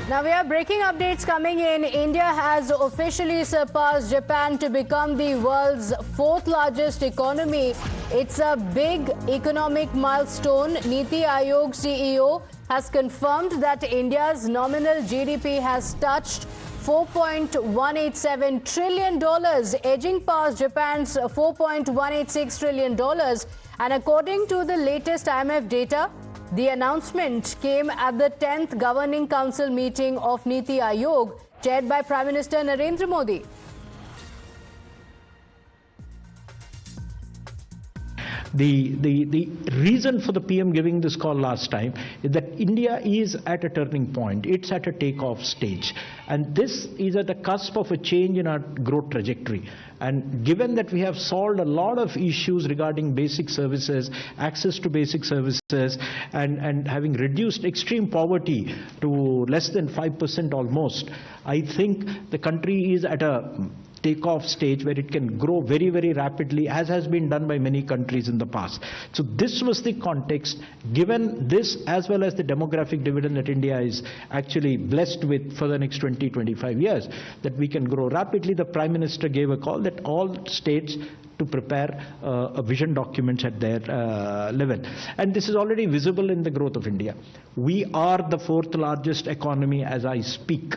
Now we have breaking updates coming in. India has officially surpassed Japan to become the world's fourth largest economy. It's a big economic milestone. NITI Aayog CEO has confirmed that India's nominal GDP has touched $4.187 trillion, edging past Japan's $4.186 trillion. And according to the latest IMF data, the announcement came at the 10th Governing Council meeting of NITI Aayog, chaired by Prime Minister Narendra Modi. The reason for the PM giving this call last time is that India is at a turning point. It's at a takeoff stage. And this is at the cusp of a change in our growth trajectory. And given that we have solved a lot of issues regarding basic services, access to basic services, and having reduced extreme poverty to less than 5% almost, I think the country is at a takeoff stage where it can grow very, very rapidly, as has been done by many countries in the past. So this was the context. Given this, as well as the demographic dividend that India is actually blessed with for the next 20-25 years, that we can grow rapidly, the Prime Minister gave a call that all states to prepare a vision document at their level. And this is already visible in the growth of India. We are the fourth largest economy as I speak.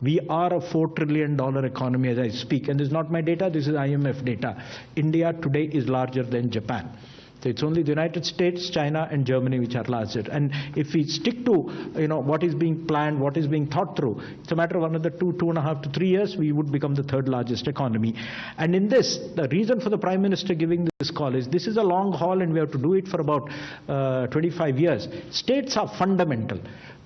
We are a $4 trillion economy as I speak. And this is not my data, this is IMF data. India today is larger than Japan. So it's only the United States, China, and Germany which are larger. And if we stick to what is being planned, what is being thought through, it's a matter of another 2.5 to 3 years, we would become the third largest economy. And in this, the reason for the Prime Minister giving this call is this is a long haul and we have to do it for about 25 years. States are fundamental.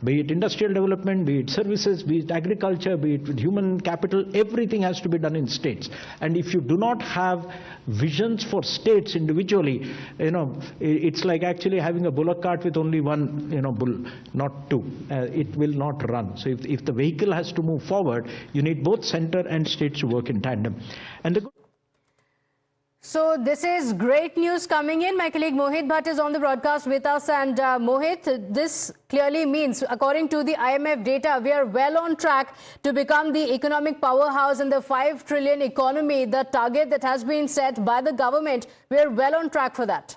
Be it industrial development, be it services, be it agriculture, be it human capital, everything has to be done in states. And if you do not have visions for states individually, it's like actually having a bullock cart with only one, bull, not two. It will not run. So if the vehicle has to move forward, you need both center and states to work in tandem. And So this is great news coming in. My colleague Mohit Bhatt is on the broadcast with us. And Mohit, this clearly means, according to the IMF data, we are well on track to become the economic powerhouse in the 5 trillion economy, the target that has been set by the government. We are well on track for that.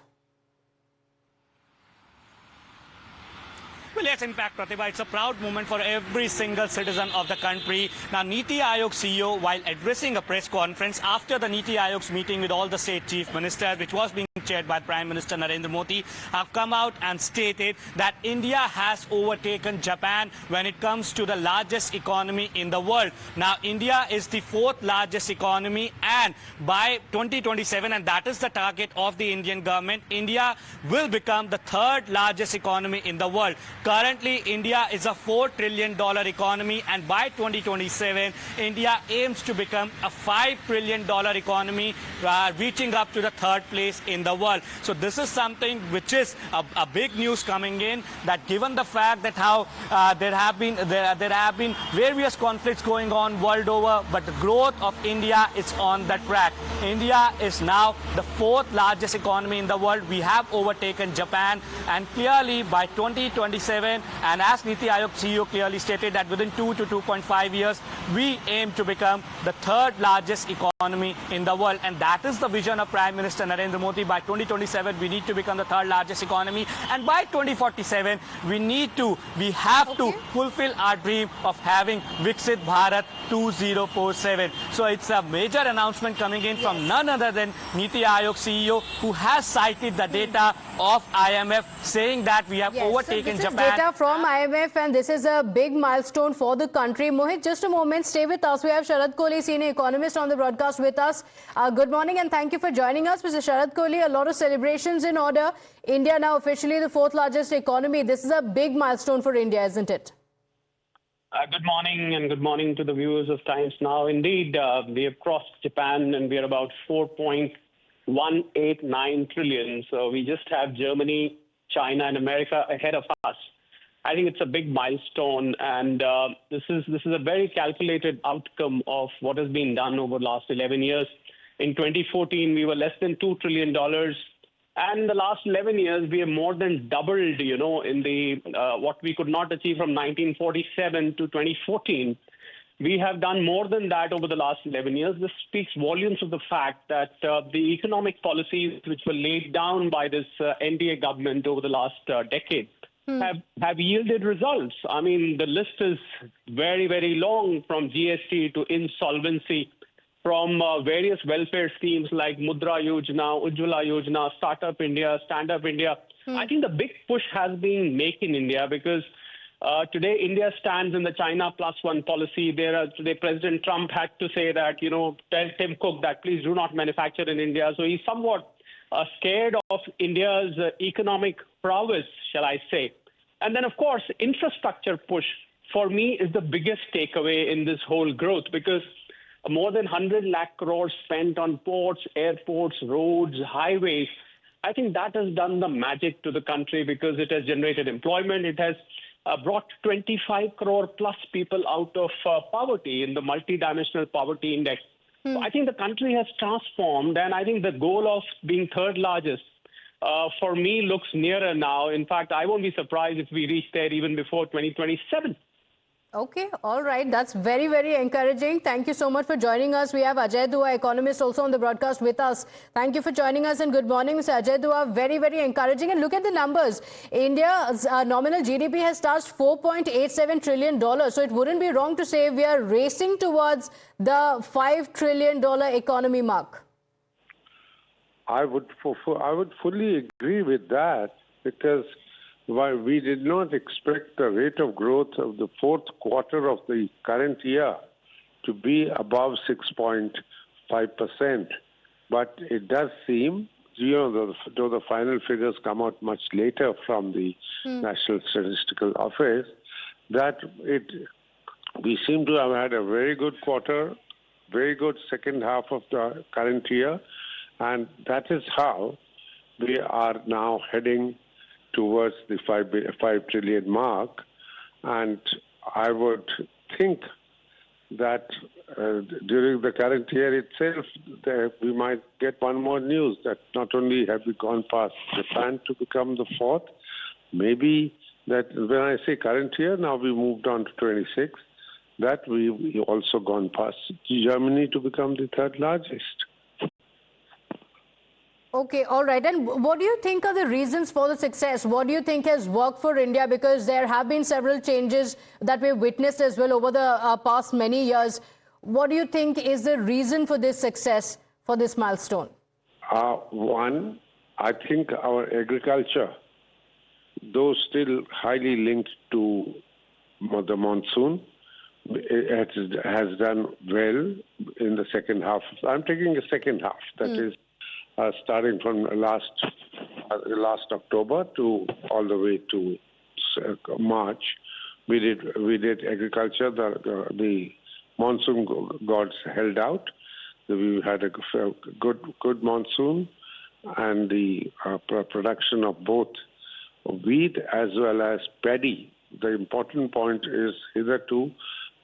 Well, yes, in fact, Pratibha, it's a proud moment for every single citizen of the country. Now, NITI Aayog CEO, while addressing a press conference after the NITI Aayog's meeting with all the state chief ministers, which was being chaired by Prime Minister Narendra Modi, have come out and stated that India has overtaken Japan when it comes to the largest economy in the world. Now, India is the fourth largest economy, and by 2027, and that is the target of the Indian government, India will become the third largest economy in the world. Currently, India is a $4 trillion economy, and by 2027, India aims to become a $5 trillion economy, reaching up to the third place in the world. So this is something which is a big news coming in, that given the fact that how there have been various conflicts going on world over, but the growth of India is on that track. India is now the fourth largest economy in the world. We have overtaken Japan, and clearly by 2027, and as NITI Aayog CEO clearly stated that within 2 to 2.5 years, we aim to become the third largest economy in the world. And that is the vision of Prime Minister Narendra Modi. By 2027, we need to become the third largest economy. And by 2047, we have to fulfill our dream of having Viksit Bharat 2047. So it's a major announcement coming in from none other than NITI Aayog CEO, who has cited the data of IMF, saying that we have overtaken Japan. Data from IMF, and this is a big milestone for the country. Mohit, just a moment, stay with us. We have Sharad Kohli, senior economist, on the broadcast with us. Good morning and thank you for joining us, Mr. Sharad Kohli. A lot of celebrations in order. India now officially the fourth largest economy. This is a big milestone for India, isn't it? Good morning, and good morning to the viewers of Times Now. Indeed, we have crossed Japan and we are about 4.189 trillion. So we just have Germany, China, and America ahead of us. I think it's a big milestone, and this is a very calculated outcome of what has been done over the last 11 years. In 2014, we were less than $2 trillion. And in the last 11 years, we have more than doubled, in the what we could not achieve from 1947 to 2014. We have done more than that over the last 11 years. This speaks volumes of the fact that the economic policies which were laid down by this NDA government over the last decade have yielded results. I mean, the list is very, very long, from GST to insolvency, from various welfare schemes like Mudra Yojana, Ujjwala Yojana, Startup India, Stand Up India. I think the big push has been Make in India, because today India stands in the China Plus One policy. Today President Trump had to say that, tell Tim Cook that please do not manufacture in India. So he's somewhat scared of India's economic prowess, shall I say. And then, of course, infrastructure push for me is the biggest takeaway in this whole growth, because more than 100 lakh crores spent on ports, airports, roads, highways. I think that has done the magic to the country, because it has generated employment. It has brought 25 crore plus people out of poverty in the multidimensional poverty index. So I think the country has transformed, and I think the goal of being third largest for me looks nearer now. In fact, I won't be surprised if we reach there even before 2027. Okay, all right. That's very, very encouraging. Thank you so much for joining us. We have Ajay Dua, economist, also on the broadcast with us. Thank you for joining us, and good morning, Mr. Ajay Dua. Very, very encouraging. And look at the numbers. India's nominal GDP has touched $4.87 trillion. So it wouldn't be wrong to say we are racing towards the $5 trillion economy mark. I would fully agree with that, because while we did not expect the rate of growth of the fourth quarter of the current year to be above 6.5%, but it does seem, though the final figures come out much later from the National Statistical Office, that we seem to have had a very good quarter, very good second half of the current year, and that is how we are now heading towards the 5 trillion mark. And I would think that during the current year itself, we might get one more news, that not only have we gone past Japan to become the fourth, maybe that when I say current year, now we moved on to 26, that we also gone past Germany to become the third largest. Okay, all right. And what do you think are the reasons for the success? What do you think has worked for India? Because there have been several changes that we've witnessed as well over the past many years. What do you think is the reason for this success, for this milestone? One, I think our agriculture, though still highly linked to the monsoon, it has done well in the second half. I'm taking the second half, that is, starting from last October to all the way to March. We did agriculture. The monsoon gods held out. We had a good monsoon, and the production of both wheat as well as paddy. The important point is, hitherto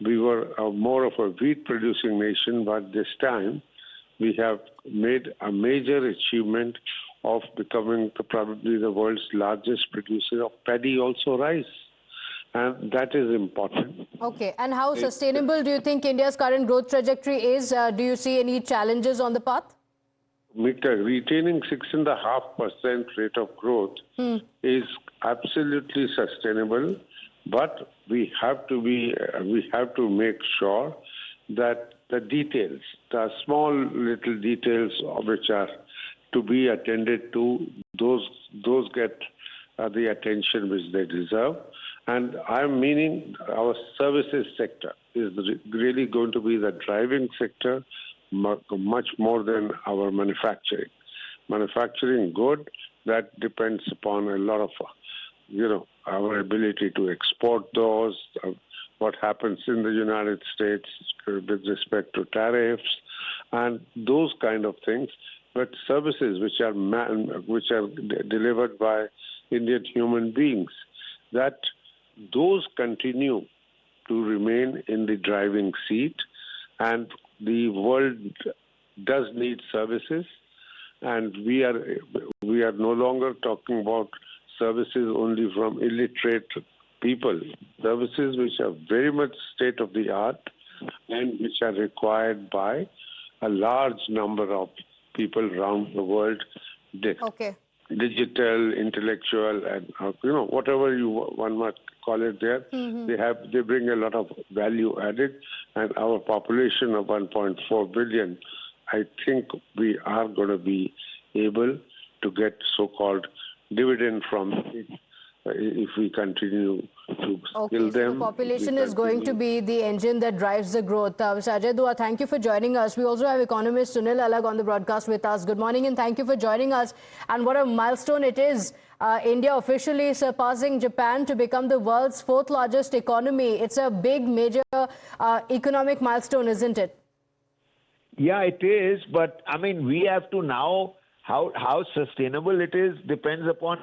we were more of a wheat producing nation, but this time we have made a major achievement of becoming probably the world's largest producer of paddy, also rice. And that is important. Okay. And how sustainable do you think India's current growth trajectory is? Do you see any challenges on the path? Retaining 6.5% rate of growth is absolutely sustainable, but we have to make sure that the details, the small little details which are to be attended to, those get the attention which they deserve. And I'm meaning our services sector is really going to be the driving sector much more than our manufacturing. Manufacturing good, that depends upon a lot of, our ability to export those, what happens in the United States with respect to tariffs and those kind of things. But services which are delivered by Indian human beings, that those continue to remain in the driving seat, and the world does need services. and we are no longer talking about services only from illiterate people. Services which are very much state of the art and which are required by a large number of people around the world. Okay. Digital, intellectual, and whatever one might call it there. They bring a lot of value added, and our population of 1.4 billion, I think we are going to be able to get so-called dividend from it if we continue to skill them. So population is going to be the engine that drives the growth. Mr. Ajay Dua, thank you for joining us. We also have economist Sunil Alag on the broadcast with us. Good morning and thank you for joining us. And what a milestone it is. India officially surpassing Japan to become the world's fourth largest economy. It's a big, major economic milestone, isn't it? Yeah, it is. But I mean, we have to now, how sustainable it is depends upon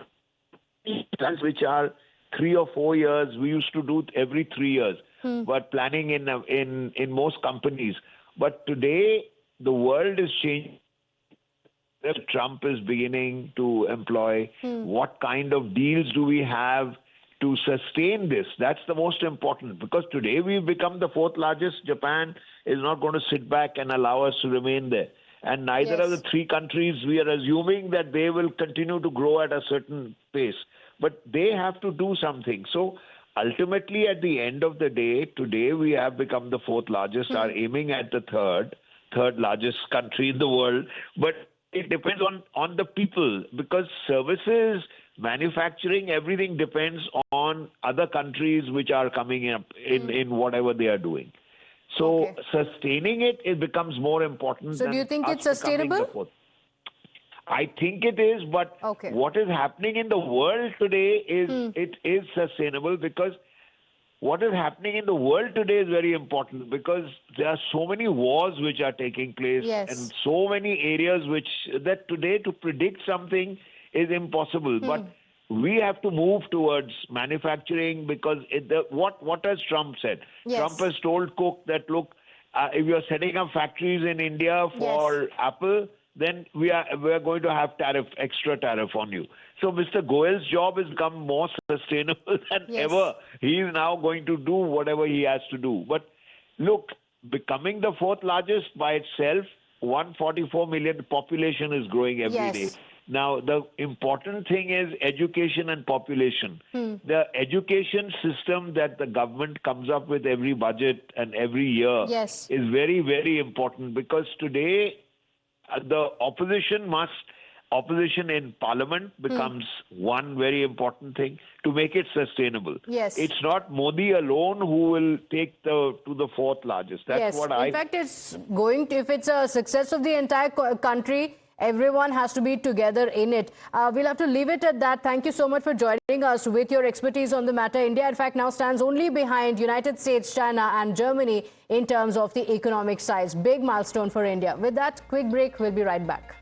plans which are 3 or 4 years. We used to do every 3 years, but planning in most companies. But today, the world is changing. Trump is beginning to employ. What kind of deals do we have to sustain this? That's the most important, because today we've become the fourth largest. Japan is not going to sit back and allow us to remain there. And neither of the three countries, we are assuming that they will continue to grow at a certain pace. But they have to do something. So ultimately, at the end of the day, today we have become the fourth largest, are aiming at the third largest country in the world. But it depends on the people, because services, manufacturing, everything depends on other countries which are coming up in whatever they are doing. So sustaining it becomes more important. So do you think it's sustainable? I think it is, but what is happening in the world today is it is sustainable, because what is happening in the world today is very important, because there are so many wars which are taking place and so many areas that today to predict something is impossible. But we have to move towards manufacturing, because what has Trump said? Trump has told Cook that, look, if you're setting up factories in India for Apple, then we are going to have extra tariff on you. So Mr. Goel's job has become more sustainable than ever. He is now going to do whatever he has to do. But look, becoming the fourth largest by itself, 144 million population is growing every day. Now, the important thing is education and population. The education system that the government comes up with every budget and every year is very, very important, because today the opposition in parliament becomes one very important thing to make it sustainable. It's not Modi alone who will take to the fourth largest. That's what In fact, it's going to, if it's a success of the entire country, everyone has to be together in it. We'll have to leave it at that. Thank you so much for joining us with your expertise on the matter. India, in fact, now stands only behind United States, China and Germany in terms of the economic size. Big milestone for India. With that, quick break. We'll be right back.